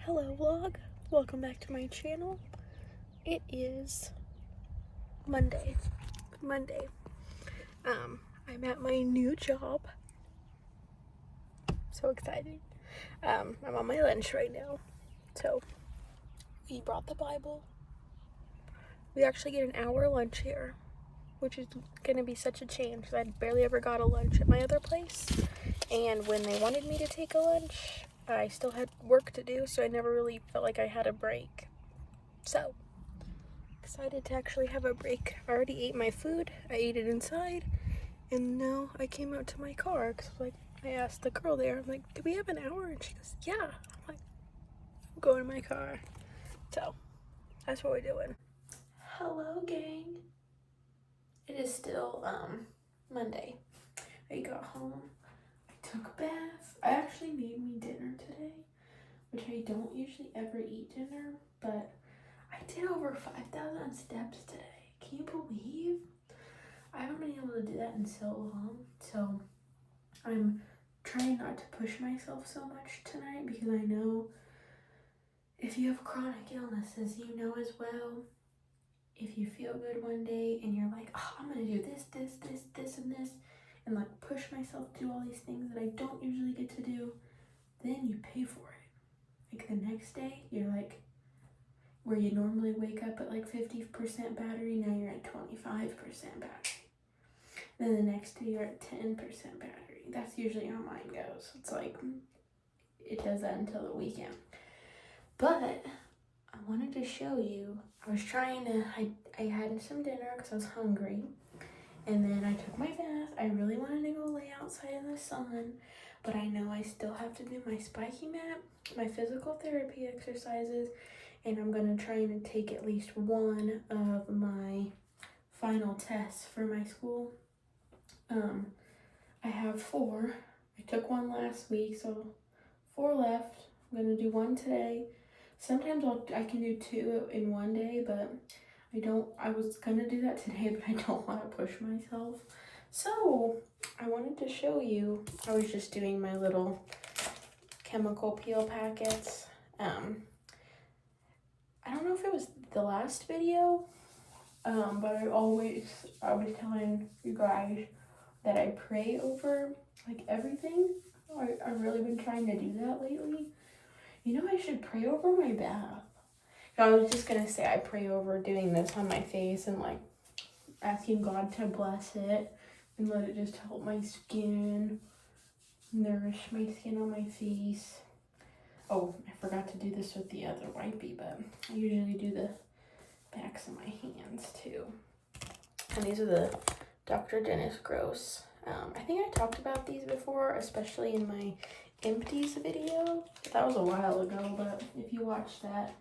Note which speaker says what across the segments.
Speaker 1: Hello vlog, welcome back to my channel. It is Monday. I'm at my new job. So excited. I'm on my lunch right now. So we brought the Bible. We actually get an hour lunch here, which is gonna be such a change because I barely ever got a lunch at my other place. And when they wanted me to take a lunch, I still had work to do, so I never really felt like I had a break. So, excited to actually have a break. I already ate my food, I ate it inside, and now I came out to my car because I asked the girl there, I'm like, do we have an hour? And she goes, yeah. I'm like, I'm going to my car. So, that's what we're doing. Hello, gang. It is still, Monday. I got home. Took a bath. I actually made me dinner today, which I don't usually ever eat dinner, but I did over 5,000 steps today. Can you believe? I haven't been able to do that in so long, so I'm trying not to push myself so much tonight because I know if you have chronic illnesses, you know as well, if you feel good one day and you're like, oh, I'm gonna do this, and like push myself to do all these things that I don't usually get to do, then you pay for it. Like the next day, you're like, where you normally wake up at like 50% battery, now you're at 25% battery. Then the next day you're at 10% battery. That's usually how mine goes. It's like, it does that until the weekend. But I wanted to show you, I was trying to, I had some dinner because I was hungry. And then I took my bath. I really wanted to go lay outside in the sun, but I know I still have to do my spiky mat, my physical therapy exercises, and I'm gonna try and take at least one of my final tests for my school. I have 4. I took one last week, so 4 left. I'm gonna do one today. Sometimes I can do 2 in one day, but I was gonna do that today, but I don't want to push myself. So I wanted to show you, I was just doing my little chemical peel packets. I don't know if it was the last video, but I was telling you guys that I pray over like everything. I've really been trying to do that lately. You know, I should pray over my bath. I was just gonna say I pray over doing this on my face and like asking God to bless it and let it just help my skin, nourish my skin on my face. Oh, I forgot to do this with the other wipey, but I usually do the backs of my hands too. And these are the Dr. Dennis Gross. I think I talked about these before, especially in my empties video. That was a while ago, but if you watch that,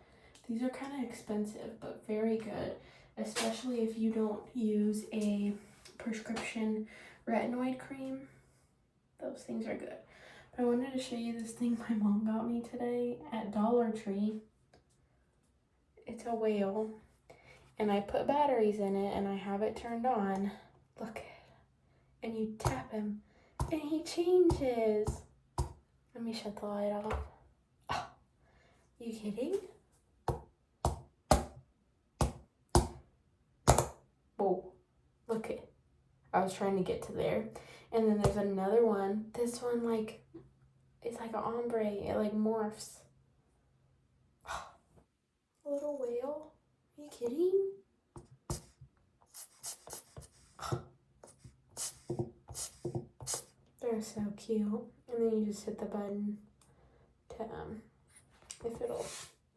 Speaker 1: these are kind of expensive, but very good, especially if you don't use a prescription retinoid cream. Those things are good. But I wanted to show you this thing my mom got me today at Dollar Tree. It's a whale, and I put batteries in it, and I have it turned on. Look, and you tap him, and he changes. Let me shut the light off. Oh, you kidding? Whoa, look it. I was trying to get to there. And then there's another one. This one, like, it's like an ombre. It, like, morphs. A little whale? Are you kidding? They're so cute. And then you just hit the button to, if it'll...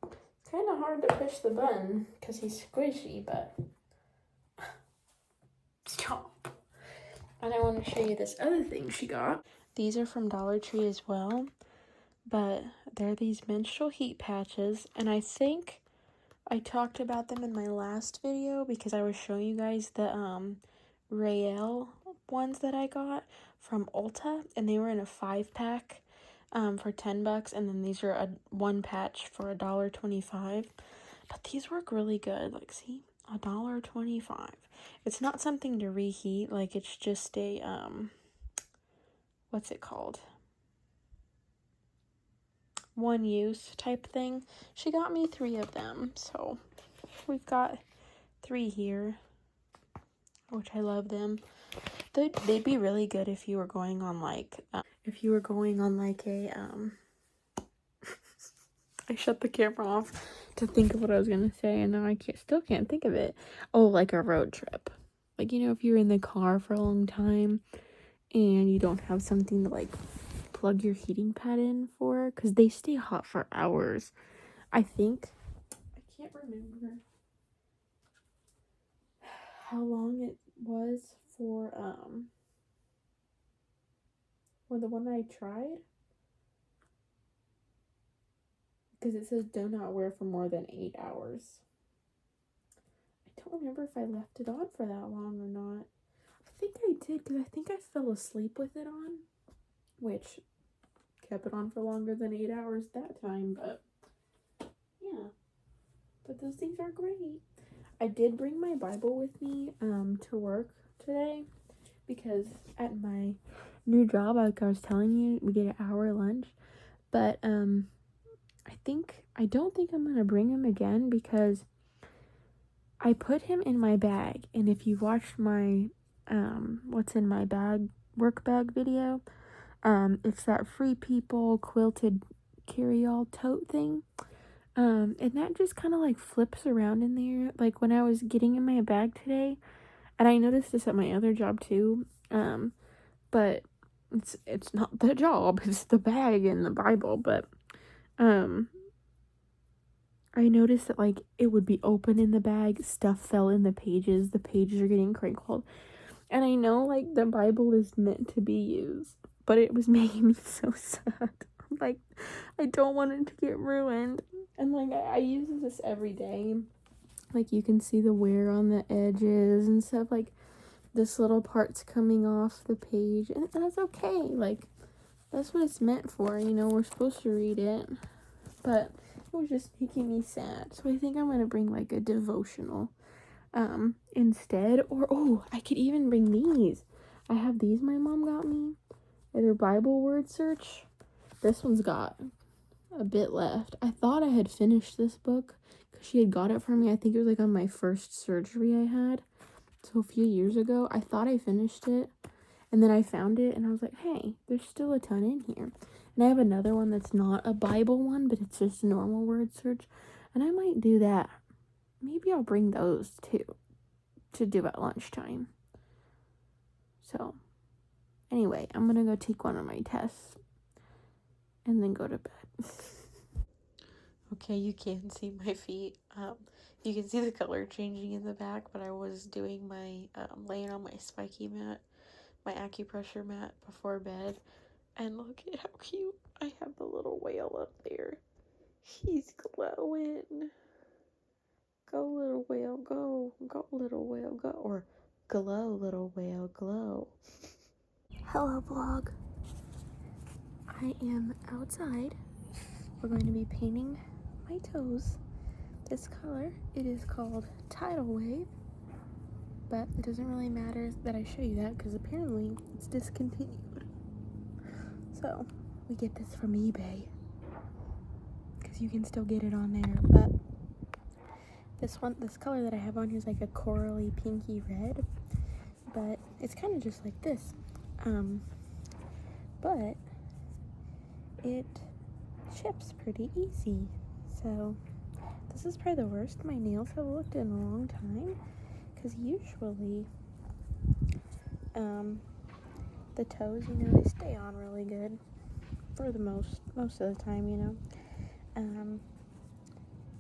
Speaker 1: It's kind of hard to push the button because he's squishy, but... Stop. And I want to show you this other thing she got. These are from Dollar Tree as well, but they're these menstrual heat patches, and I think I talked about them in my last video because I was showing you guys the Rael ones that I got from Ulta, and they were in a 5-pack for $10, and then these are a 1 patch for $1.25. But these work really good. Like, see, $1.25. It's not something to reheat, like it's just a what's it called? one use type thing. She got me 3 of them, so we've got 3 here, which I love them. They'd be really good if you were going on like a I shut the camera off to think of what I was gonna say, and now I still can't think of it. Oh, like a road trip. Like, you know, if you're in the car for a long time and you don't have something to like plug your heating pad in for, because they stay hot for hours. I can't remember how long it was for the one I tried, because it says do not wear for more than 8 hours. I don't remember if I left it on for that long or not. I think I did, because I think I fell asleep with it on, which kept it on for longer than 8 hours that time, but yeah. But those things are great. I did bring my Bible with me to work today, because at my new job, like I was telling you, we get an hour lunch. But I don't think I'm gonna bring him again, because I put him in my bag, and if you watched my what's in my bag work bag video, it's that Free People quilted carry-all tote thing. And that just kind of like flips around in there. Like when I was getting in my bag today, and I noticed this at my other job too, but it's not the job, it's the bag and the Bible. But I noticed that like it would be open in the bag, stuff fell in the pages are getting crinkled, and I know like the Bible is meant to be used, but it was making me so sad. Like, I don't want it to get ruined. And like I use this every day. Like, you can see the wear on the edges and stuff. Like, this little part's coming off the page, and that's okay. Like, that's what it's meant for, you know. We're supposed to read it. But it was just making me sad. So I think I'm gonna bring like a devotional instead. Or I could even bring these. I have these my mom got me. They're Bible word search. This one's got a bit left. I thought I had finished this book because she had got it for me. I think it was like on my first surgery I had, so a few years ago. I thought I finished it, and then I found it, and I was like, hey, there's still a ton in here. And I have another one that's not a Bible one, but it's just normal word search, and I might do that. Maybe I'll bring those too to do at lunchtime. So anyway, I'm gonna go take one of my tests and then go to bed. Okay, you can see my feet. You can see the color changing in the back, but I was doing my laying on my spiky mat, my acupressure mat before bed, and look at how cute I have the little whale up there. He's glowing. Go, little whale, go. Go, little whale, go. Or glow, little whale, glow. Hello, vlog. I am outside. We're going to be painting my toes this color. It is called Tidal Wave, but it doesn't really matter that I show you that because apparently it's discontinued. So we get this from eBay because you can still get it on there. But this color that I have on here is like a corally pinky red, but it's kind of just like this. But it chips pretty easy. So this is probably the worst my nails have looked in a long time, because usually the toes, you know, they stay on really good for the most of the time, you know.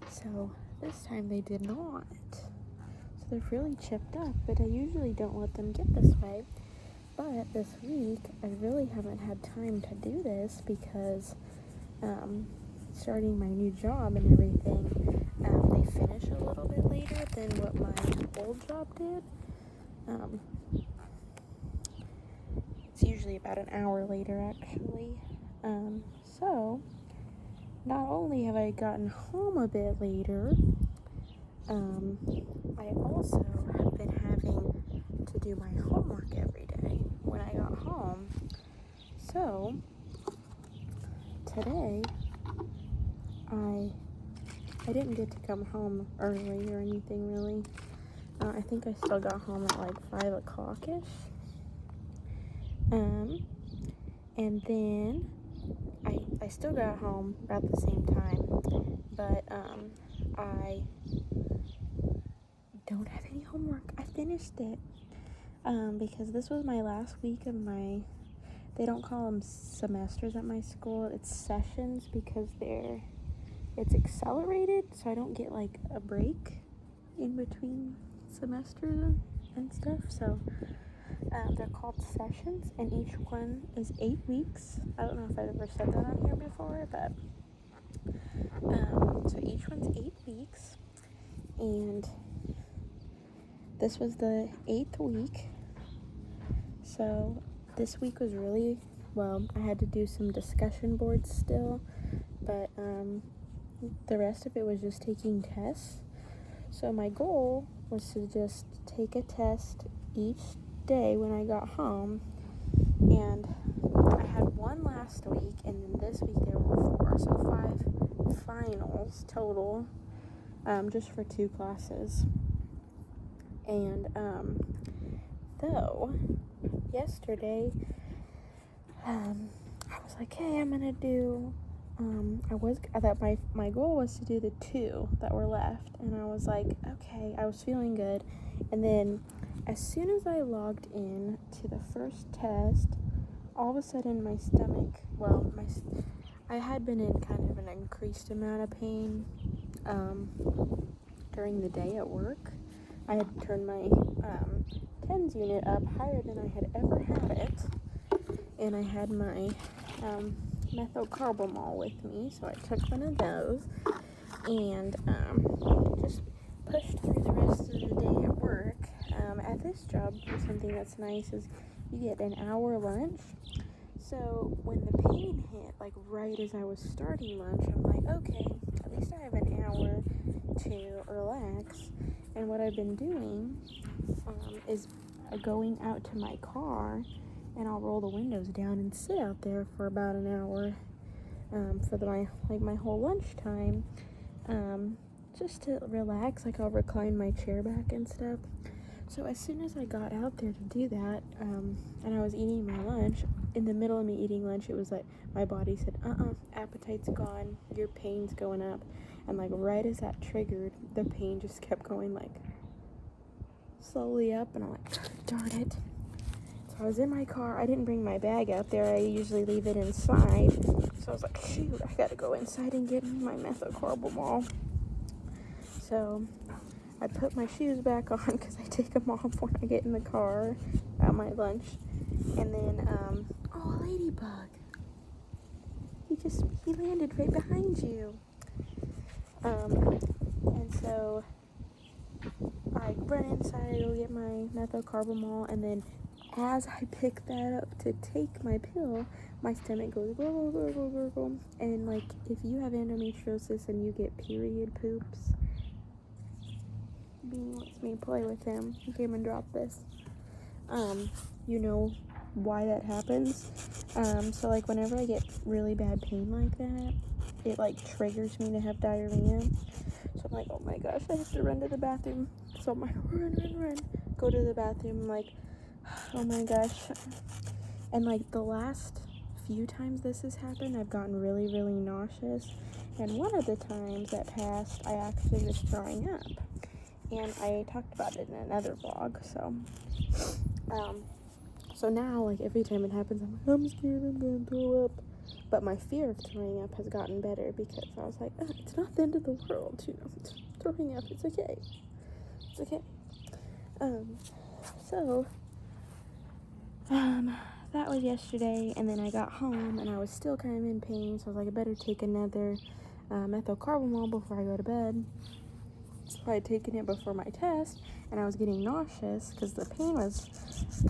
Speaker 1: So this time they did not. So they're really chipped up, but I usually don't let them get this way. But this week I really haven't had time to do this because starting my new job and everything, they finish a little bit later than what my old job did. It's usually about an hour later, actually. So not only have I gotten home a bit later, I also have been having to do my homework every day when I got home. So today I didn't get to come home early or anything really. I think I still got home at like 5 o'clock-ish. And then I still got home about the same time, but I don't have any homework. I finished it because this was my last week of my, they don't call them semesters at my school, it's sessions, because it's accelerated, so I don't get like a break in between semesters and stuff. So they're called sessions, and each one is 8 weeks. I don't know if I've ever said that on here before, but so each one's 8 weeks, and this was the 8th week. So this week was really, well, I had to do some discussion boards still, but the rest of it was just taking tests. So my goal was to just take a test each day when I got home, and I had one last week, and then this week there were 4, so 5 finals total, just for 2 classes. And though yesterday I was like, hey, I'm gonna do I thought my goal was to do the 2 that were left, and I was like, okay, I was feeling good. And then as soon as I logged in to the first test, all of a sudden my stomach, well, I had been in kind of an increased amount of pain during the day at work. I had turned my TENS unit up higher than I had ever had it, and I had my methylcarbamol with me, so I took one of those and just pushed through the rest of the day at work. At this job, something that's nice is you get an hour lunch. So when the pain hit, like right as I was starting lunch, I'm like, okay, at least I have an hour to relax. And what I've been doing is going out to my car, and I'll roll the windows down and sit out there for about an hour for my whole lunchtime, just to relax. Like, I'll recline my chair back and stuff. So as soon as I got out there to do that, and I was eating my lunch, in the middle of me eating lunch, it was like my body said, appetite's gone, your pain's going up. And like right as that triggered, the pain just kept going like slowly up, and I'm like, darn it. So I was in my car. I didn't bring my bag out there. I usually leave it inside. So I was like, shoot, I gotta go inside and get my methylcarbamol. So I put my shoes back on because I take them off when I get in the car at my lunch. And then, a ladybug. He landed right behind you. And so I run inside, I go get my methylcarbamol, and then as I pick that up to take my pill, my stomach goes gurgle, gurgle, gurgle. And like, if you have endometriosis and you get period poops, Beanie lets me play with him. He came and dropped this. You know why that happens. So like whenever I get really bad pain like that, it like triggers me to have diarrhea. So I'm like, oh my gosh, I have to run to the bathroom. So I'm like, run. Go to the bathroom. I'm like, oh my gosh. And like the last few times this has happened, I've gotten really, really nauseous. And one of the times that passed, I actually was throwing up. And I talked about it in another vlog. So now, like, every time it happens, I'm like, I'm scared I'm gonna throw up. But my fear of throwing up has gotten better, because I was like, oh, it's not the end of the world, you know. Throwing up, it's okay. It's okay. That was yesterday, and then I got home, and I was still kind of in pain, so I was like, I better take another methylcarbamol before I go to bed. So I had taken it before my test, and I was getting nauseous because the pain was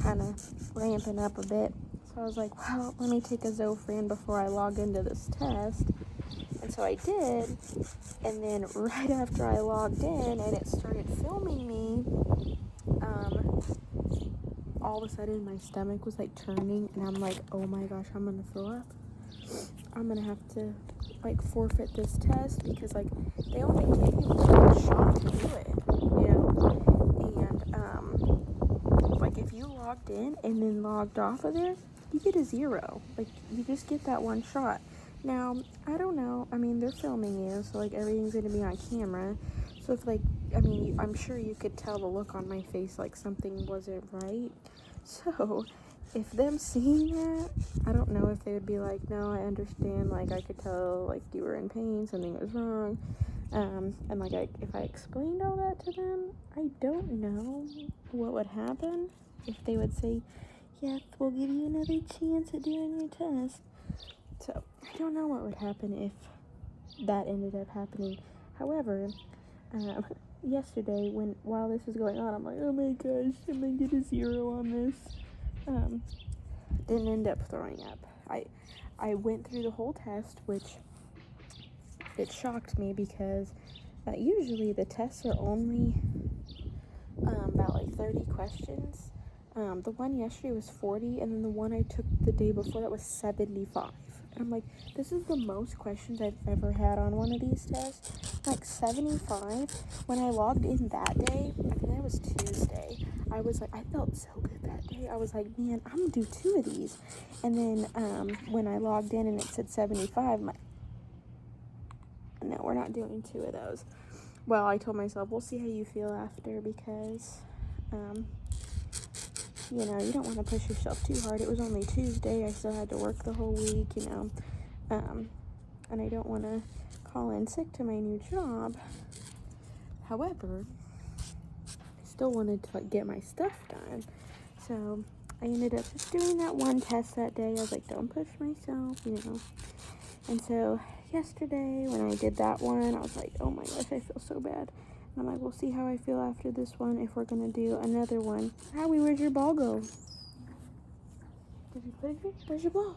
Speaker 1: kind of ramping up a bit. So I was like, well, let me take a Zofran before I log into this test. And so I did, and then right after I logged in and it started filming me, all of a sudden my stomach was like turning, and I'm like, oh my gosh, I'm gonna throw up. I'm gonna have to like forfeit this test because like they only give you one shot to do it, you know. And like if you logged in and then logged off of there, you get a 0. Like you just get that one shot. Now I don't know, I mean they're filming you, so like everything's gonna be on camera. So if like, I mean, I'm sure you could tell the look on my face like something wasn't right. So if them seeing that, I don't know if they would be like, no, I understand, like I could tell like you were in pain, something was wrong. And like if I explained all that to them, I don't know what would happen. If they would say, yes, we'll give you another chance at doing your test. So I don't know what would happen if that ended up happening. However, yesterday while this was going on, I'm like, oh my gosh, I'm gonna get a 0 on this. Didn't end up throwing up. I went through the whole test, which it shocked me because usually the tests are only about like 30 questions. The one yesterday was 40, and then the one I took the day before that was 75. And I'm like, this is the most questions I've ever had on one of these tests. Like 75. When I logged in that day, I think that was Tuesday, I was like, I felt so good that day. I was like, man, I'm gonna do 2 of these. And then when I logged in and it said 75, no, we're not doing 2 of those. Well, I told myself, we'll see how you feel after, because you know, you don't want to push yourself too hard. It was only Tuesday. I still had to work the whole week, you know. And I don't want to call in sick to my new job. However, I still wanted to like get my stuff done. So I ended up just doing that one test that day. I was like, don't push myself, you know. And so yesterday when I did that one, I was like, oh my gosh, I feel so bad. I'm like, we'll see how I feel after this one, if we're going to do another one. Howie, where'd your ball go? Did you put it here? Where's your ball?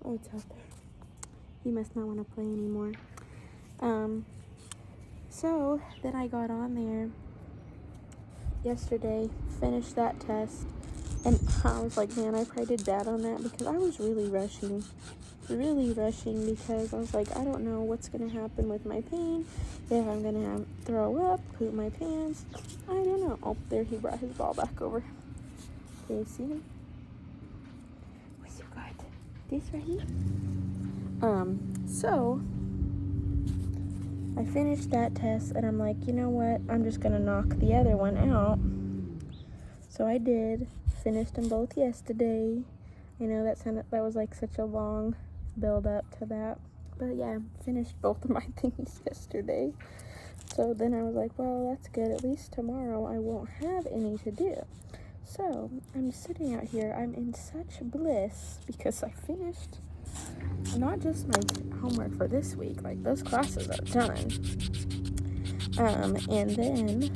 Speaker 1: Oh, it's out there. He must not want to play anymore. So then I got on there yesterday, finished that test, and I was like, man, I probably did bad on that because I was really rushing because I was like, I don't know what's going to happen with my pain, if I'm going to throw up, poop my pants, I don't know. Oh, there, he brought his ball back over. Can you see him? What's you got? This right here? So I finished that test and I'm like, you know what, I'm just going to knock the other one out. So I did, finished them both yesterday. I know that was like such a long build up to that, but yeah, finished both of my things yesterday. So then I was like, well, that's good, at least tomorrow I won't have any to do. So I'm sitting out here, I'm in such bliss because I finished not just my homework for this week, like those classes are done, and then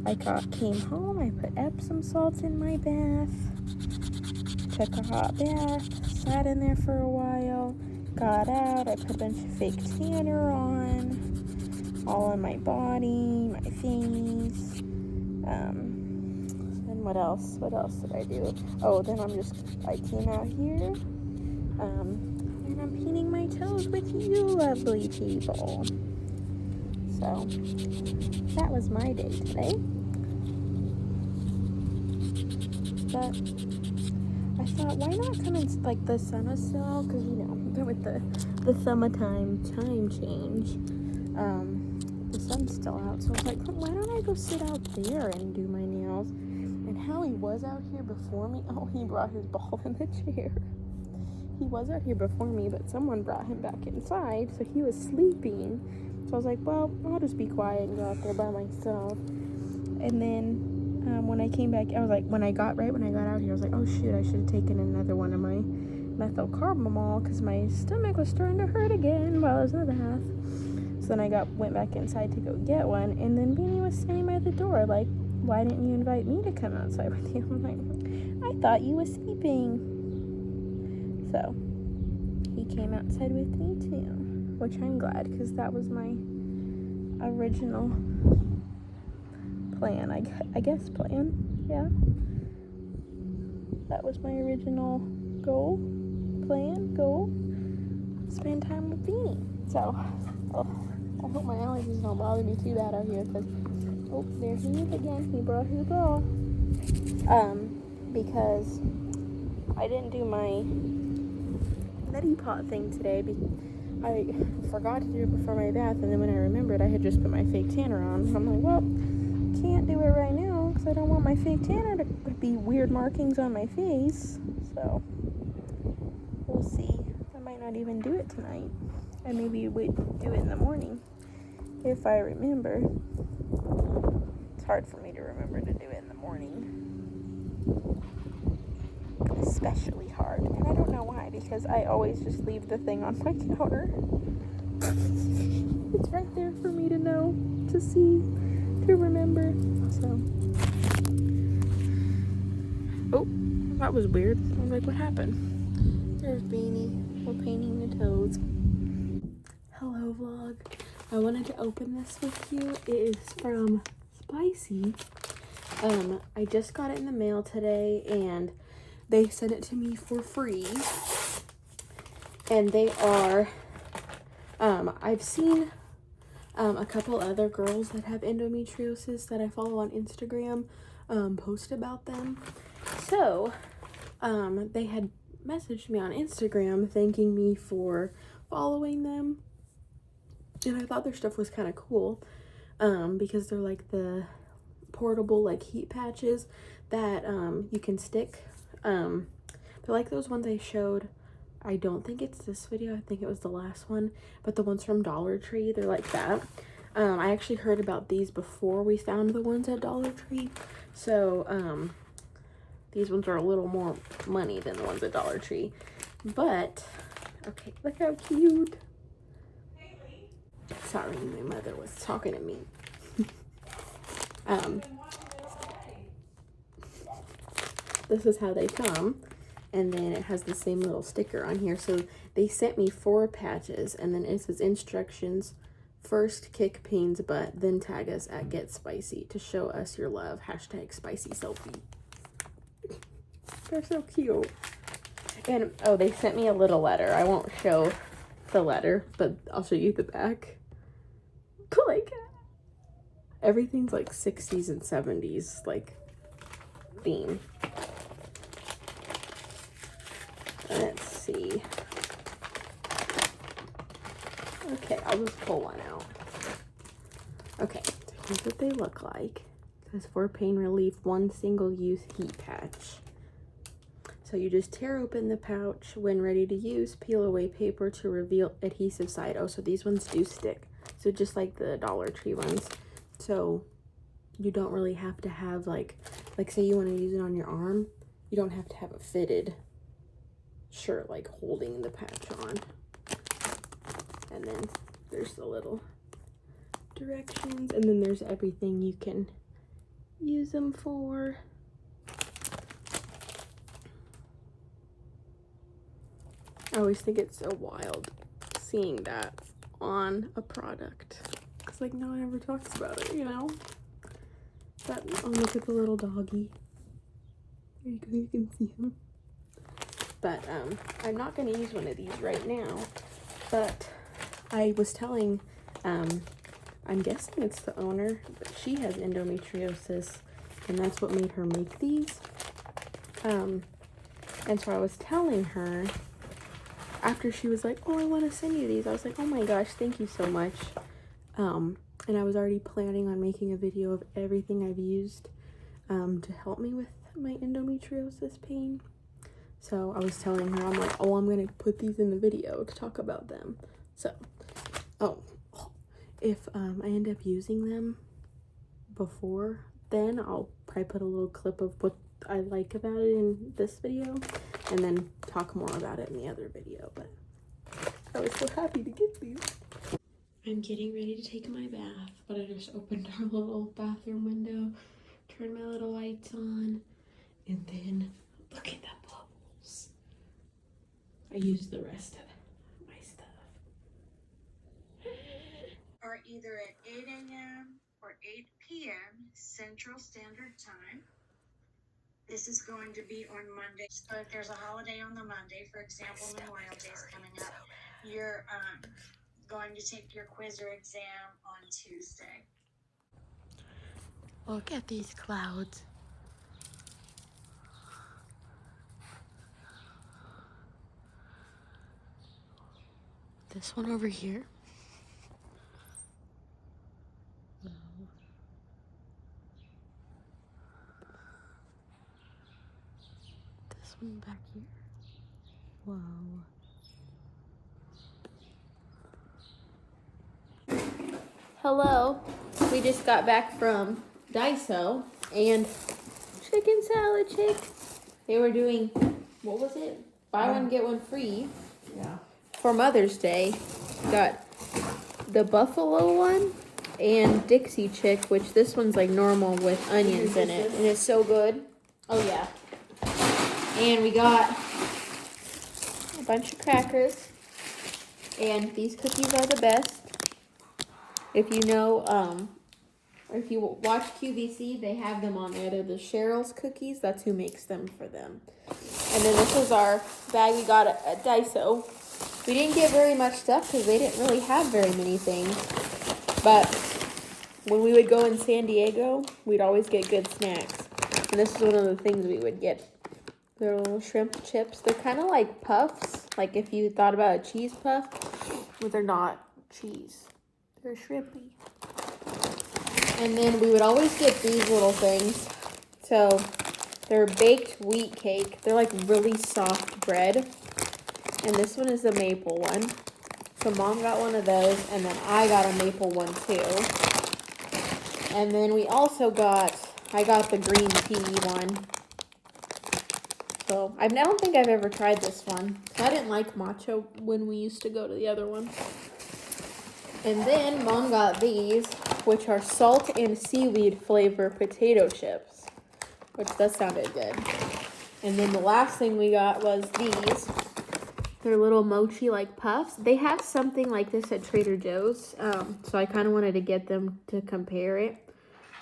Speaker 1: I came home, I put Epsom salts in my bath, took a hot bath, sat in there for a while, got out, I put a bunch of fake tanner on, all on my body, my face, and what else did I do? Oh, then I came out here, and I'm painting my toes with you lovely people. So, that was my day today. But I thought, why not come in, like, the sun is still out, because, you know, with the summertime time change, the sun's still out, so I was like, why don't I go sit out there and do my nails? And Hailey was out here before me. Oh, he brought his ball in the chair. He was out here before me, but someone brought him back inside, so he was sleeping. So I was like, well, I'll just be quiet and go out there by myself. And then when I came back, I was like, when I got out here, I was like, oh shoot, I should have taken another one of my methylcarbamol because my stomach was starting to hurt again while I was in the bath. So then I went back inside to go get one, and then Beanie was standing by the door like, why didn't you invite me to come outside with you? I'm like, I thought you were sleeping. So he came outside with me too, which I'm glad because that was my original plan, I guess plan, yeah. That was my original goal. spend time with Beanie. So, oh, I hope my allergies don't bother me too bad out here, because, oh, there he is again. He brought his ball. Because I didn't do my neti pot thing today. I forgot to do it before my bath, and then when I remembered, I had just put my fake tanner on. I'm like, well, can't do it right now because I don't want my fake tanner to be weird markings on my face. So we'll see. I might not even do it tonight. I maybe would do it in the morning if I remember. It's hard for me to remember to do it in the morning. Especially hard. And I don't know why, because I always just leave the thing on my counter. It's right there for me to know, to see, to remember. So, oh, that was weird. I was like, what happened? There's Beanie. We're painting the toes. Hello, vlog. I wanted to open this with you. It is from SPICEY. I just got it in the mail today, and they sent it to me for free. And they are, I've seen a couple other girls that have endometriosis that I follow on Instagram post about them. So, they had messaged me on Instagram thanking me for following them. And I thought their stuff was kind of cool because they're like the portable like heat patches that you can stick. They're like those ones I showed. I don't think it's this video. I think it was the last one. But the ones from Dollar Tree, they're like that. I actually heard about these before we found the ones at Dollar Tree. So, these ones are a little more money than the ones at Dollar Tree. But, okay, look how cute. Hailey. Sorry, my mother was talking to me. This is how they come. And then it has the same little sticker on here. So they sent me 4 patches, and then it says instructions. First, kick Payne's butt, then tag us at Get Spicy to show us your love. Hashtag spicy selfie. They're so cute. And, oh, they sent me a little letter. I won't show the letter, but I'll show you the back. Like, everything's like 60s and 70s, like, theme. Let's see. Okay, I'll just pull one out. Okay, so here's what they look like. It says for pain relief, 1 single-use heat patch. So you just tear open the pouch. When ready to use, peel away paper to reveal adhesive side. Oh, so these ones do stick. So just like the Dollar Tree ones. So you don't really have to have like say you want to use it on your arm, you don't have to have a fitted shirt like holding the patch on. And then there's the little directions, and then there's everything you can use them for. I always think it's so wild seeing that on a product, because like no one ever talks about it, you know. But oh, look at the little doggy. There you go, you can see him. But I'm not going to use one of these right now. But I was telling, I'm guessing it's the owner, but she has endometriosis, and that's what made her make these. And so I was telling her, after she was like, oh, I want to send you these, I was like, oh my gosh, thank you so much. And I was already planning on making a video of everything I've used to help me with my endometriosis pain. So I was telling her, I'm like, oh, I'm going to put these in the video to talk about them. So, if I end up using them before then, I'll probably put a little clip of what I like about it in this video, and then talk more about it in the other video. But I was so happy to get these. I'm getting ready to take my bath, but I just opened our little bathroom window, turned my little lights on, and then look at the bubbles. I used the rest of my stuff.
Speaker 2: Are either at 8 a.m. or 8 p.m. Central Standard Time. This is going to be on Monday. So if there's a holiday on the Monday, for example, Memorial Day is coming up, You're going to take your quiz or exam on Tuesday.
Speaker 1: Look at these clouds. This one over here. This one back here. Whoa. Hello. We just got back from Daiso and chicken salad chick. They were doing, what was it? Buy one, get one free.
Speaker 3: Yeah.
Speaker 1: For Mother's Day. Got the buffalo one and Dixie chick, which this one's like normal with onions in it. And it's so good. Oh yeah. And we got a bunch of crackers. And these cookies are the best. If you know, if you watch QVC, they have them on there. They're the Cheryl's cookies. That's who makes them for them. And then this is our bag we got at Daiso. We didn't get very much stuff because they didn't really have very many things. But when we would go in San Diego, we'd always get good snacks. And this is one of the things we would get. They're little shrimp chips. They're kind of like puffs. Like if you thought about a cheese puff. But they're not cheese. They're shrimpy. And then we would always get these little things. So they're baked wheat cake. They're like really soft bread. And this one is the maple one. So Mom got one of those, and then I got a maple one too. And then we also I got the green tea one. So I don't think I've ever tried this one. I didn't like matcha when we used to go to the other one. And then Mom got these, which are salt and seaweed flavor potato chips, which that sounded good. And then the last thing we got was these. They're little mochi like puffs. They have something like this at Trader Joe's, so I kind of wanted to get them to compare it.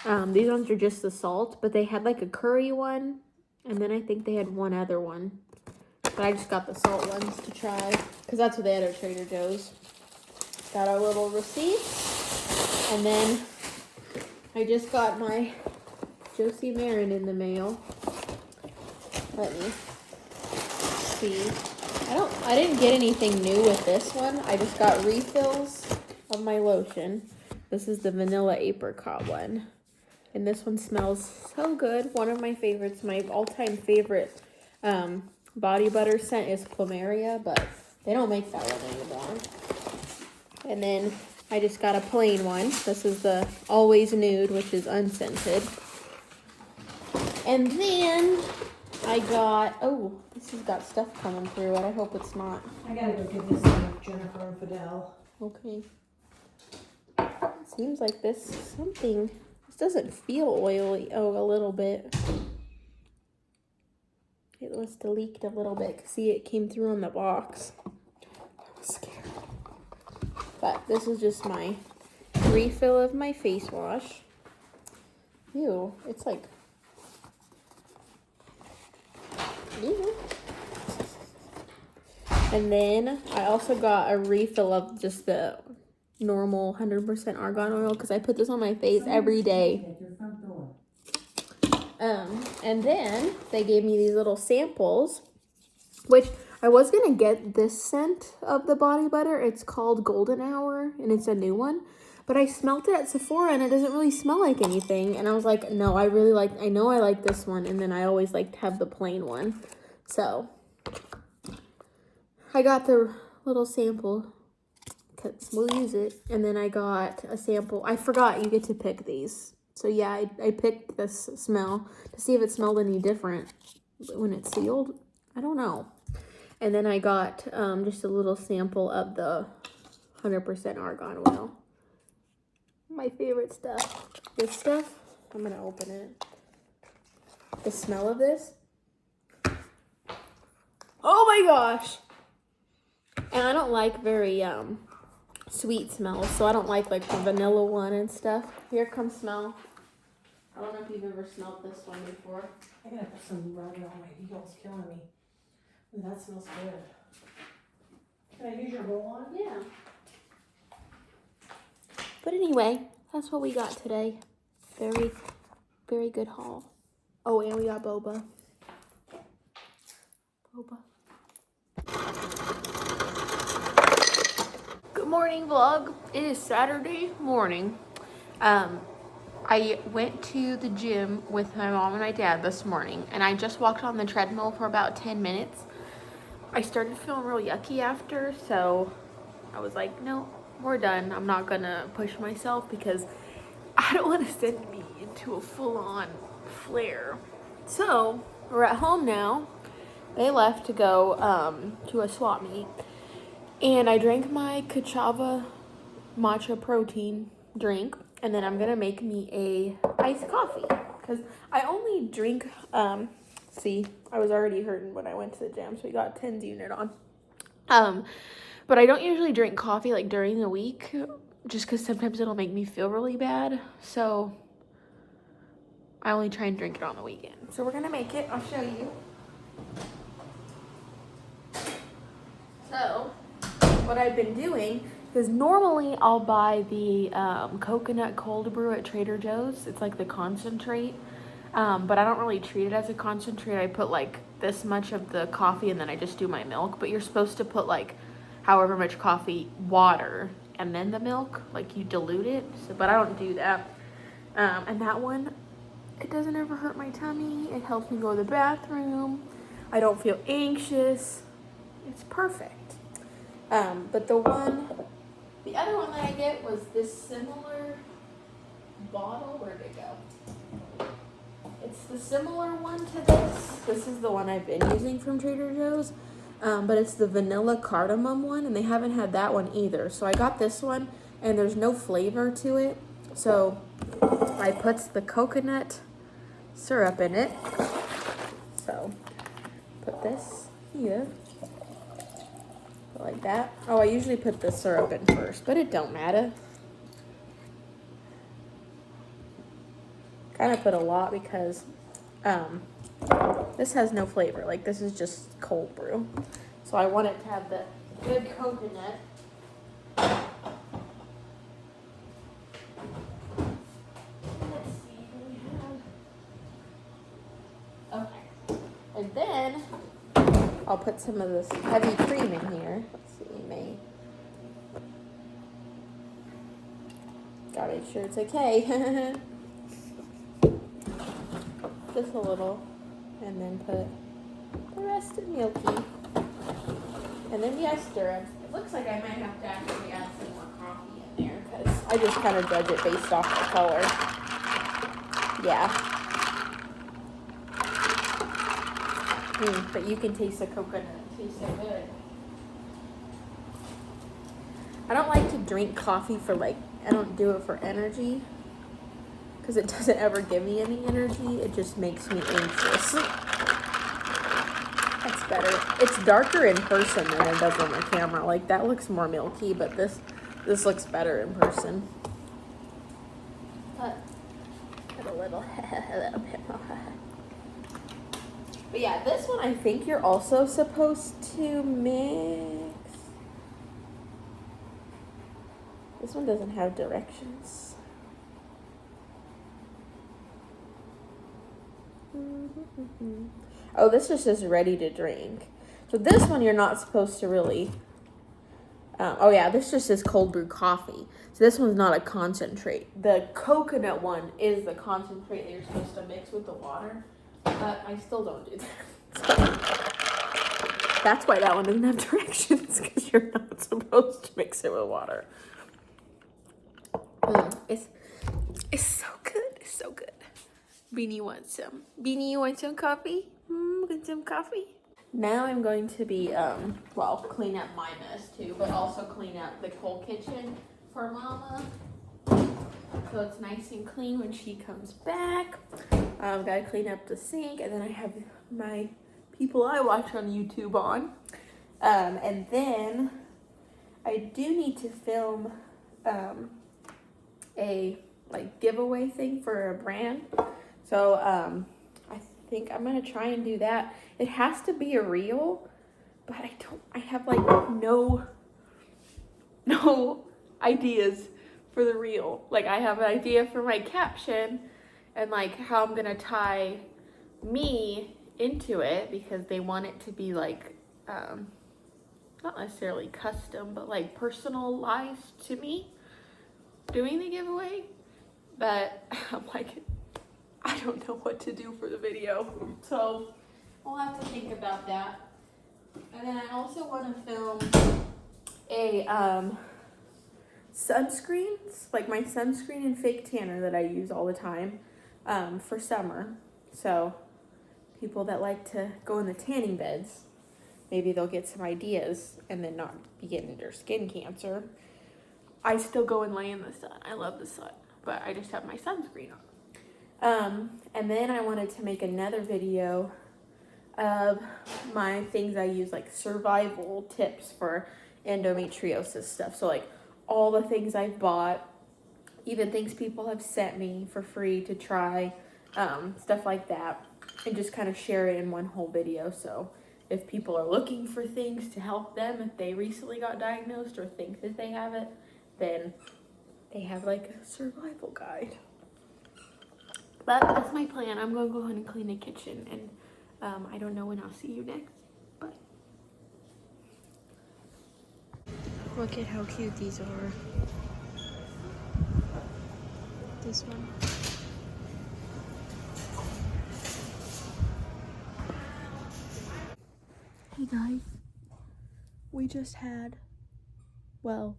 Speaker 1: These ones are just the salt, but they had like a curry one, and then I think they had one other one. But I just got the salt ones to try, because that's what they had at Trader Joe's. Got our little receipt, and then I just got my Josie Marin in the mail. Let me see. I didn't get anything new with this one. I just got refills of my lotion. This is the vanilla apricot one. And this one smells so good. One of my favorites, my all-time favorite body butter scent is Plumeria, but they don't make that one anymore. And then I just got a plain one. This is the Always Nude, which is unscented. And then I got, oh, this has got stuff coming through it. I hope it's not.
Speaker 3: I gotta go give this to Jennifer and Fidel.
Speaker 1: Okay. Seems like this doesn't feel oily. Oh, a little bit. It must have leaked a little bit. See, it came through on the box. I was scared. But this is just my refill of my face wash. Ew, it's like... Ew. And then I also got a refill of just the normal 100% argan oil because I put this on my face every day. And then they gave me these little samples, which I was going to get this scent of the body butter. It's called Golden Hour, and it's a new one. But I smelled it at Sephora, and it doesn't really smell like anything. And I was like, no, I know I like this one, and then I always like to have the plain one. So I got the little sample, because we'll use it. And then I got a sample. I forgot you get to pick these. So yeah, I picked this smell to see if it smelled any different when it's sealed. I don't know. And then I got just a little sample of the 100% argan oil. My favorite stuff. This stuff, I'm going to open it. The smell of this. Oh my gosh. And I don't like very sweet smells, so I don't like the vanilla one and stuff. Here comes smell. I don't know if you've ever smelled this one before.
Speaker 3: I gotta put some rubber on my heels, killing me. Ooh, that smells good. Can I use your roll on?
Speaker 1: Yeah. But anyway, that's what we got today. Very, very good haul. Oh, and we got boba. Boba. Good morning, vlog. It is Saturday morning. I went to the gym with my mom and my dad this morning, and I just walked on the treadmill for about 10 minutes. I started feeling real yucky after, so I was like, no, we're done. I'm not gonna push myself because I don't want to send me into a full-on flare. So we're at home now. They left to go to a swap meet, and I drank my Kachava matcha protein drink, and then I'm gonna make me a iced coffee because I only drink see, I was already hurting when I went to the gym, so we got 10's unit on. But I don't usually drink coffee like during the week just because sometimes it'll make me feel really bad, so I only try and drink it on the weekend. So we're gonna make it. I'll show you. So what I've been doing, because normally I'll buy the coconut cold brew at Trader Joe's. It's like the concentrate, but I don't really treat it as a concentrate. I put like this much of the coffee and then I just do my milk, but you're supposed to put like however much coffee, water, and then the milk, like you dilute it. So, but I don't do that. And that one, it doesn't ever hurt my tummy. It helps me go to the bathroom. I don't feel anxious. It's perfect. But the other one that I get was this similar bottle. Where'd it go? It's the similar one to this. This is the one I've been using from Trader Joe's. But it's the vanilla cardamom one, and they haven't had that one either. So I got this one, and there's no flavor to it. So I put the coconut syrup in it. So put this here. Like that. Oh, I usually put the syrup in first, but it don't matter. Kind of put a lot because this has no flavor. Like, this is just cold brew. So I want it to have the good coconut. Let's see what we have. Okay. And then I'll put some of this heavy cream in here. Let's see, May. Gotta make sure it's okay. Just a little. And then put the rest of milky. And then we stir it. It looks like I might have to actually add some more coffee in there because I just kind of judge it based off the color. Yeah. But you can taste the coconut. It tastes so good. I don't like to drink coffee for I don't do it for energy because it doesn't ever give me any energy. It just makes me anxious. That's better. It's darker in person than it does on the camera. Like, that looks more milky, but this looks better in person. But a little bit more. But yeah, this one I think you're also supposed to mix. This one doesn't have directions. Oh, this is just ready to drink. So this one you're not supposed to really... oh yeah, this just says cold brew coffee. So this one's not a concentrate. The coconut one is the concentrate that you're supposed to mix with the water. But I still don't do that. So that's why that one doesn't have directions, because you're not supposed to mix it with water. It's so good. It's so good. Beanie wants some. Beanie, you want some coffee? Want some coffee? Now I'm going to be, clean up my mess too, but also clean up the whole kitchen for Mama. So it's nice and clean when she comes back. Gotta clean up the sink, and then I have my people I watch on YouTube on. And then I do need to film a giveaway thing for a brand. So I think I'm gonna try and do that. It has to be a reel, but I have like no ideas for the reel. Like I have an idea for my caption and like how I'm gonna tie me into it, because they want it to be like not necessarily custom, but like personalized to me doing the giveaway. But I'm like, I don't know what to do for the video, so I'll have to think about that. And then I also want to film a sunscreens, like my sunscreen and fake tanner that I use all the time for summer. So people that like to go in the tanning beds, maybe they'll get some ideas and then not be getting their skin cancer. I still go and lay in the sun. I love the sun, but I just have my sunscreen on. And then I wanted to make another video of my things I use, like survival tips for endometriosis stuff. So like all the things I've bought, even things people have sent me for free to try, stuff like that, and just kind of share it in one whole video. So if people are looking for things to help them, if they recently got diagnosed or think that they have it, then they have like a survival guide. But that's my plan. I'm gonna go ahead and clean the kitchen, and I don't know when I'll see you next, but look at how cute these are. This one. Hey guys, we just had, well,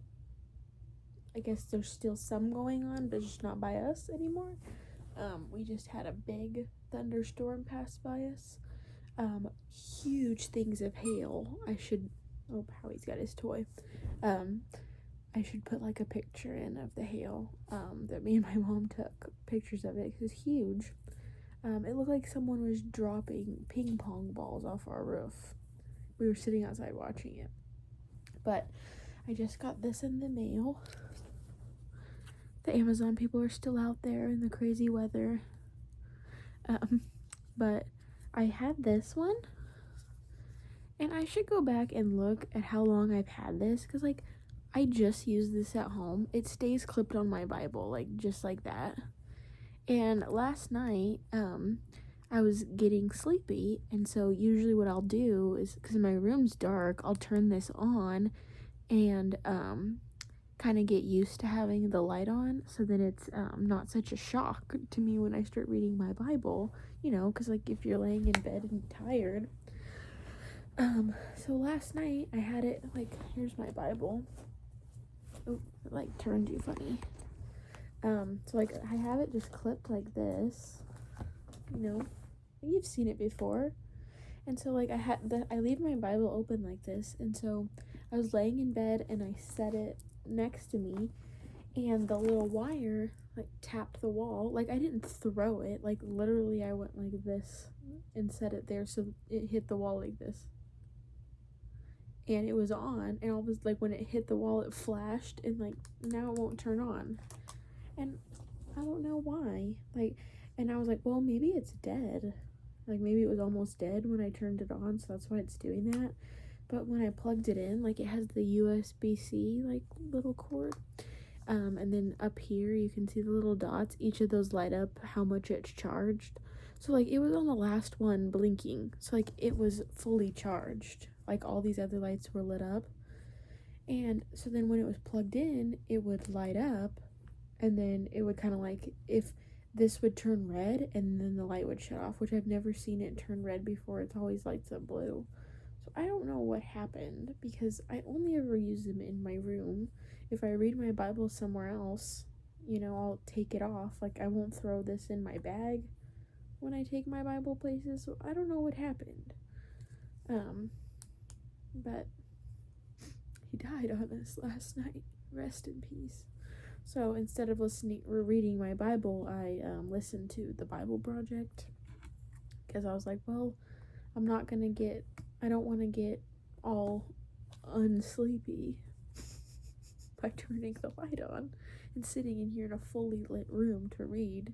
Speaker 1: I guess there's still some going on, but it's just not by us anymore. We just had a big thunderstorm pass by us. Huge things of hail. Oh, Howie's got his toy. I should put like a picture in of the hail that me and my mom took pictures of it. It's huge. It looked like someone was dropping ping pong balls off our roof. We were sitting outside watching it. But I just got this in the mail. The Amazon people are still out there in the crazy weather. But I had this one, and I should go back and look at how long I've had this, because like I just used this at home. It stays clipped on my Bible, like just like that. And last night I was getting sleepy, and so usually what I'll do is, because my room's dark, I'll turn this on and kind of get used to having the light on, so that it's not such a shock to me when I start reading my Bible, you know, because like if you're laying in bed and tired. So last night I had it, like, here's my Bible. Oh, it like turned you funny. So like I have it just clipped like this, you know, you've seen it before. And so like I leave my Bible open like this, and so I was laying in bed and I set it next to me, and the little wire like tapped the wall. Like I didn't throw it, like literally I went like this and set it there, so it hit the wall like this, and it was on, and I was like, when it hit the wall it flashed, and like now it won't turn on, and I don't know why. Like, and I was like, well, maybe it's dead, like maybe it was almost dead when I turned it on, so that's why it's doing that. But when I plugged it in, like it has the USB-C like little cord, and then up here you can see the little dots. Each of those light up how much it's charged. So like it was on the last one blinking, so like it was fully charged. Like all these other lights were lit up, and so then when it was plugged in, it would light up, and then it would kind of like, if this would turn red and then the light would shut off, which I've never seen it turn red before. It's always lights up blue. So I don't know what happened, because I only ever use them in my room. If I read my Bible somewhere else, you know, I'll take it off. Like I won't throw this in my bag when I take my Bible places. So I don't know what happened. But he died on us last night. Rest in peace. So instead of reading my Bible, I listened to the Bible Project, because I was like, well, I don't want to get all unsleepy by turning the light on and sitting in here in a fully lit room to read.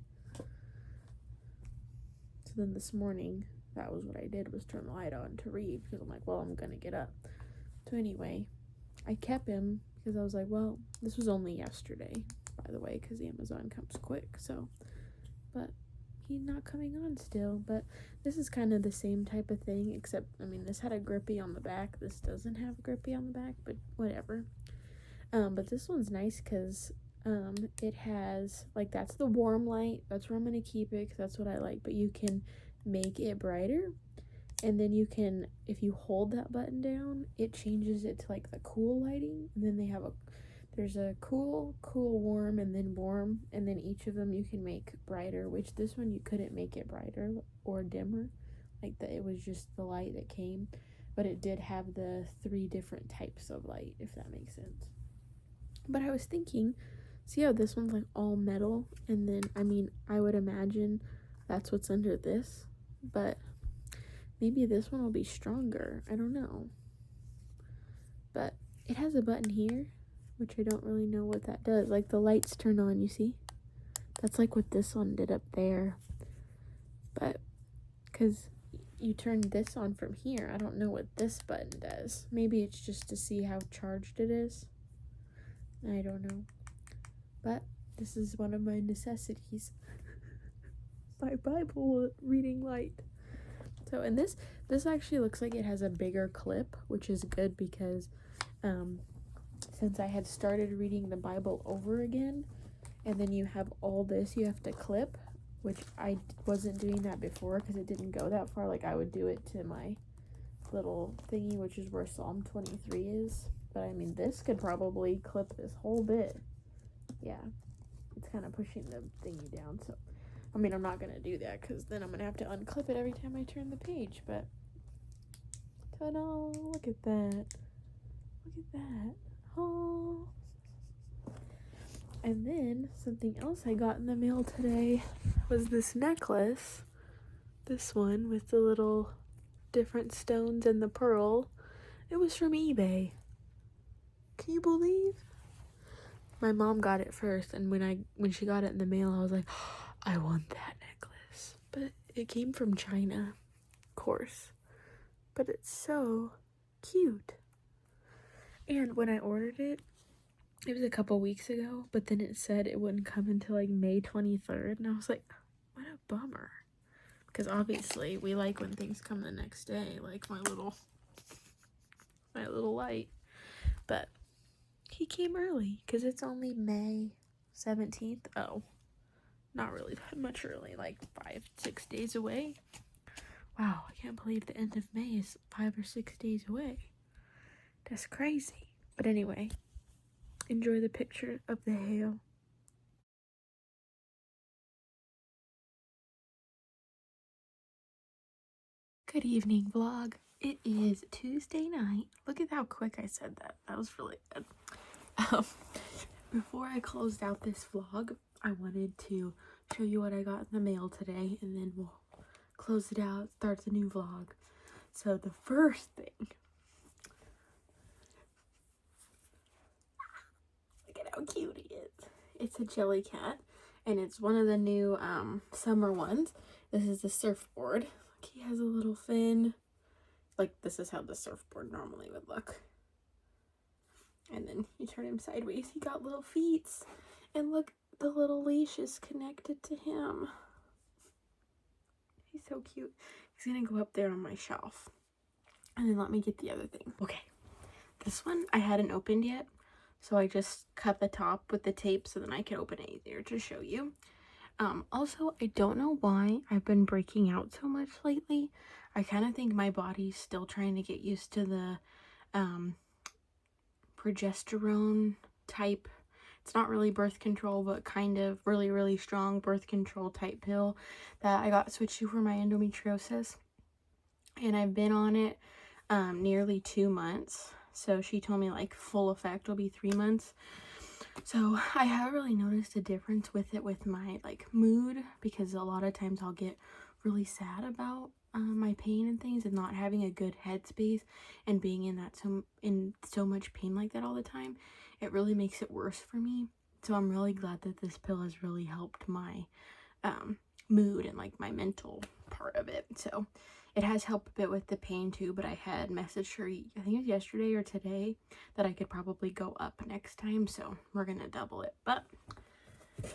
Speaker 1: So then this morning, that was what I did, was turn the light on to read, because I'm like, well, I'm gonna get up. So anyway, I kept him because I was like, well, this was only yesterday, by the way, because Amazon comes quick. So, but he's not coming on still. But this is kind of the same type of thing, except, I mean, this had a grippy on the back. This doesn't have a grippy on the back, but whatever. But this one's nice because it has, like, that's the warm light. That's where I'm going to keep it because that's what I like. But you can make it brighter. And then you can, if you hold that button down, it changes it to, like, the cool lighting. And then there's a cool, warm, and then warm. And then each of them you can make brighter, which this one you couldn't make it brighter or dimmer. Like, it was just the light that came. But it did have the 3 different types of light, if that makes sense. But I was thinking, see how this one's, like, all metal? And then, I mean, I would imagine that's what's under this. But maybe this one will be stronger. I don't know. But it has a button here, which I don't really know what that does. Like, the lights turn on, you see? That's like what this one did up there. But, because you turn this on from here, I don't know what this button does. Maybe it's just to see how charged it is. I don't know. But this is one of my necessities. My Bible reading light. So, and this actually looks like it has a bigger clip, which is good because since I had started reading the Bible over again, and then you have all this you have to clip, which I wasn't doing that before because it didn't go that far. Like, I would do it to my little thingy, which is where Psalm 23 is. But I mean, this could probably clip this whole bit. Yeah, it's kind of pushing the thingy down. So, I mean, I'm not going to do that because then I'm going to have to unclip it every time I turn the page. But, ta-da, look at that. Look at that. Oh. And then, something else I got in the mail today was this necklace. This one with the little different stones and the pearl. It was from eBay. Can you believe? My mom got it first, and when she got it in the mail, I was like, oh, I want that necklace. But it came from China, of course. But it's so cute. And when I ordered it, it was a couple weeks ago, but then it said it wouldn't come until like May 23rd, and I was like, what a bummer. Because obviously we like when things come the next day, like my little light. But he came early because it's only May 17th. Oh, not really that much early, like 5-6 days away. Wow, I can't believe the end of May is 5 or 6 days away. That's crazy. But anyway, enjoy the picture of the hail. Good evening, vlog. It is Tuesday night. Look at how quick I said that. That was really good. Before I closed out this vlog, I wanted to show you what I got in the mail today, and then we'll close it out, start the new vlog. So the first thing, look at how cute he is. It's a jellycat, and it's one of the new summer ones. This is the surfboard. Look, he has a little fin. Like, this is how the surfboard normally would look. And then you turn him sideways, he got little feet. And look, the little leash is connected to him. He's so cute. He's gonna go up there on my shelf. And then let me get the other thing. Okay, this one I hadn't opened yet, so I just cut the top with the tape so then I can open it easier to show you. Also, I don't know why I've been breaking out so much lately. I kind of think my body's still trying to get used to the progesterone type. It's not really birth control, but kind of really strong birth control type pill that I got switched to for my endometriosis. And I've been on it nearly 2 months. So she told me like full effect will be 3 months. So I haven't really noticed a difference with it with my like mood, because a lot of times I'll get really sad about my pain and things and not having a good headspace and being in so much pain like that all the time. It really makes it worse for me. So I'm really glad that this pill has really helped my mood and like my mental part of it. So it has helped a bit with the pain too, but I had messaged her, I think it was yesterday or today, that I could probably go up next time, so we're gonna double it. But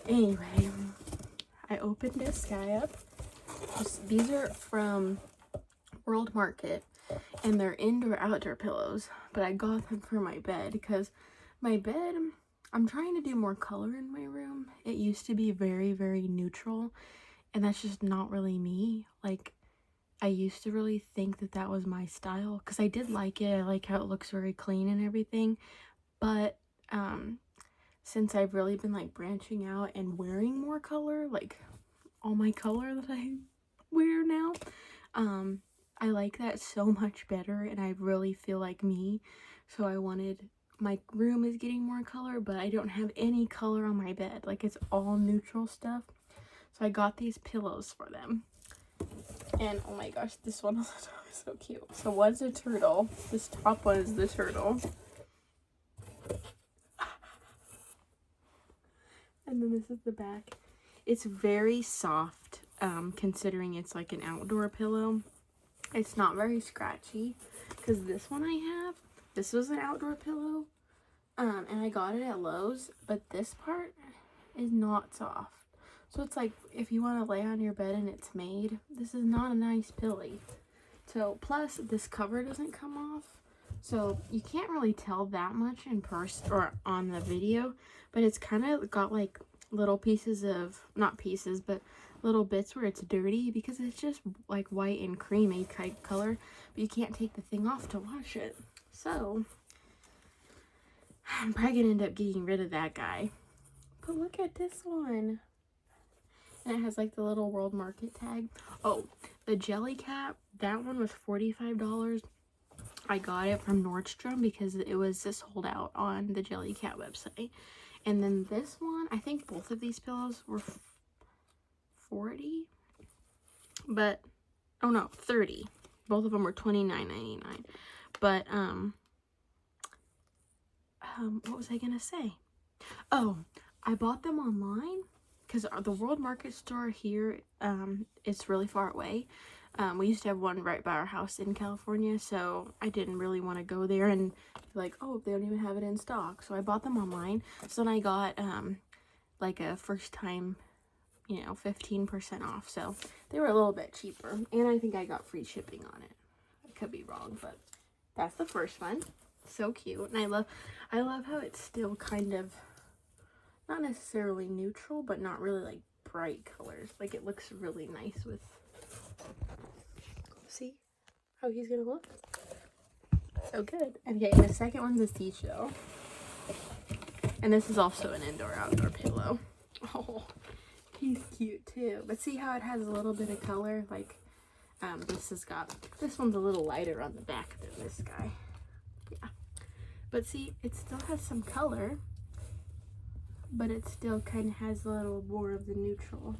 Speaker 1: anyway, I opened this guy up. These are from World Market, and they're indoor outdoor pillows, but I got them for my bed because my bed, I'm trying to do more color in my room. It used to be very, very neutral, and that's just not really me. Like, I used to really think that that was my style because I did like it. I like how it looks very clean and everything, but since I've really been like branching out and wearing more color, like all my color that I wear now, I like that so much better, and I really feel like me. So I wanted, my room is getting more color, but I don't have any color on my bed. Like, it's all neutral stuff. So I got these pillows for them. And oh my gosh, this one on the top is so cute. So one's a turtle. This top one is the turtle. And then this is the back. It's very soft, considering it's like an outdoor pillow. It's not very scratchy, because this one I have, this was an outdoor pillow, and I got it at Lowe's, but this part is not soft. So it's like, if you want to lay on your bed and it's made, this is not a nice pilly. So, plus, this cover doesn't come off, so you can't really tell that much in person or on the video, but it's kind of got like little pieces of, not pieces, but little bits where it's dirty, because it's just like white and creamy type color, but you can't take the thing off to wash it. So I'm probably gonna end up getting rid of that guy. But look at this one, and it has like the little World Market tag. Oh, the jellycat, that one was $45. I got it from Nordstrom because it was sold out on the jellycat website. And then this one, I think both of these pillows were 40, but oh no, 30. Both of them were $29.99. But what was I gonna say? Oh, I bought them online because the World Market store here, it's really far away. We used to have one right by our house in California, so I didn't really want to go there and be like, oh, they don't even have it in stock. So I bought them online. So then I got like a first time, 15% off. So they were a little bit cheaper, and I think I got free shipping on it. I could be wrong, but that's the first one. So cute, and I love how it's still kind of not necessarily neutral, but not really like bright colors. Like, it looks really nice with. See how he's gonna look? So good. Okay, and the second one's a seashell. And this is also an indoor-outdoor pillow. Oh, he's cute too. But see how it has a little bit of color? Like, this one's a little lighter on the back than this guy. Yeah. But see, it still has some color, but it still kind of has a little more of the neutral.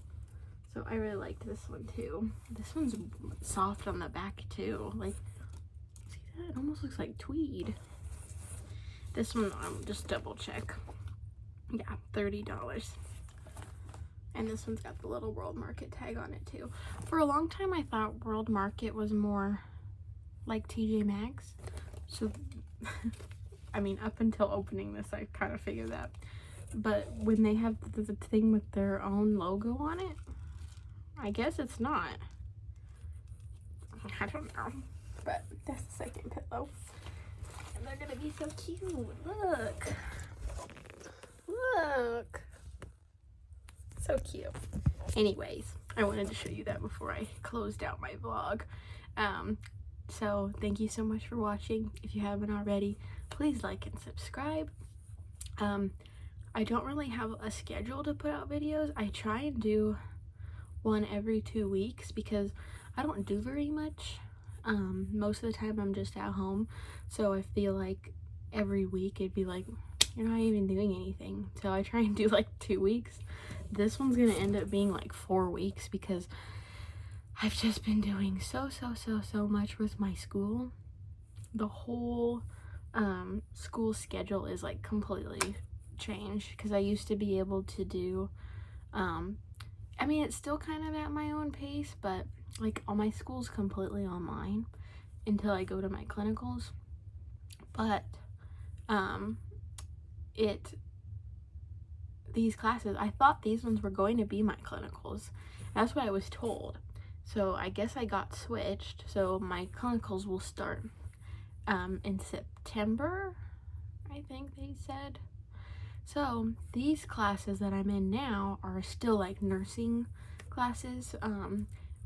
Speaker 1: So I really liked this one too. This one's soft on the back too. Like, see that? It almost looks like tweed. This one, just double check. Yeah, $30. And this one's got the little World Market tag on it too. For a long time, I thought World Market was more like TJ Maxx. So, I mean, up until opening this, I kind of figured that. But when they have the thing with their own logo on it, I guess it's not. I don't know. But that's the second pillow. And they're gonna be so cute. Look. Look. So cute. Anyways, I wanted to show you that before I closed out my vlog. So thank you so much for watching. If you haven't already, please like and subscribe. I don't really have a schedule to put out videos. I try and do one every 2 weeks because I don't do very much. Most of the time I'm just at home, so I feel like every week it'd be like, you're not even doing anything. So I try and do like 2 weeks. This one's gonna end up being like 4 weeks because I've just been doing so much with my school. The whole school schedule is like completely changed because I used to be able to do I mean, it's still kind of at my own pace, but like all my school's completely online until I go to my clinicals. But these classes, I thought these ones were going to be my clinicals. That's what I was told. So I guess I got switched. So my clinicals will start in September, I think they said. So these classes that I'm in now are still like nursing classes,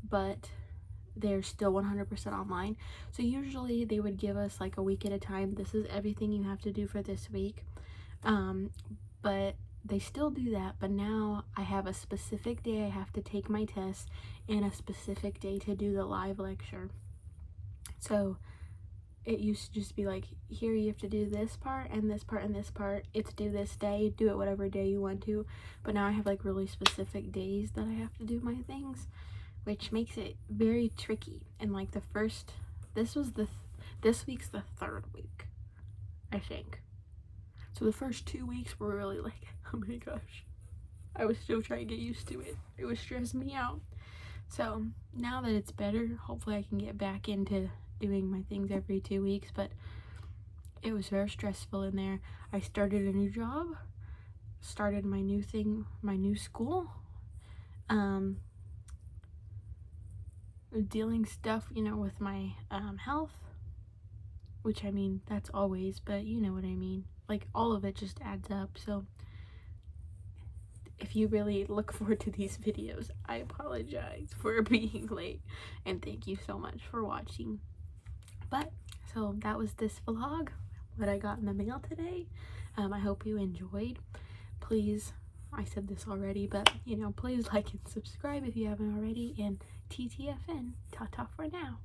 Speaker 1: but they're still 100% online. So usually they would give us like a week at a time. This is everything you have to do for this week. But they still do that, but now I have a specific day I have to take my test and a specific day to do the live lecture. So it used to just be like, here you have to do this part and this part and this part. It's due this day, do it whatever day you want to. But now I have like really specific days that I have to do my things, which makes it very tricky. And like this week's the 3rd week, I think. So the first 2 weeks were really like, oh my gosh, I was still trying to get used to it. It was stressing me out. So now that it's better, hopefully I can get back into doing my things every 2 weeks, but it was very stressful in there. I started a new job, started my new thing, my new school, dealing stuff, you know, with my health, which I mean, that's always, but you know what I mean. Like, all of it just adds up. So if you really look forward to these videos, I apologize for being late, and thank you so much for watching. But so that was this vlog, what I got in the mail today. I hope you enjoyed. Please, I said this already, but you know, please like and subscribe if you haven't already, and TTFN, ta-ta for now.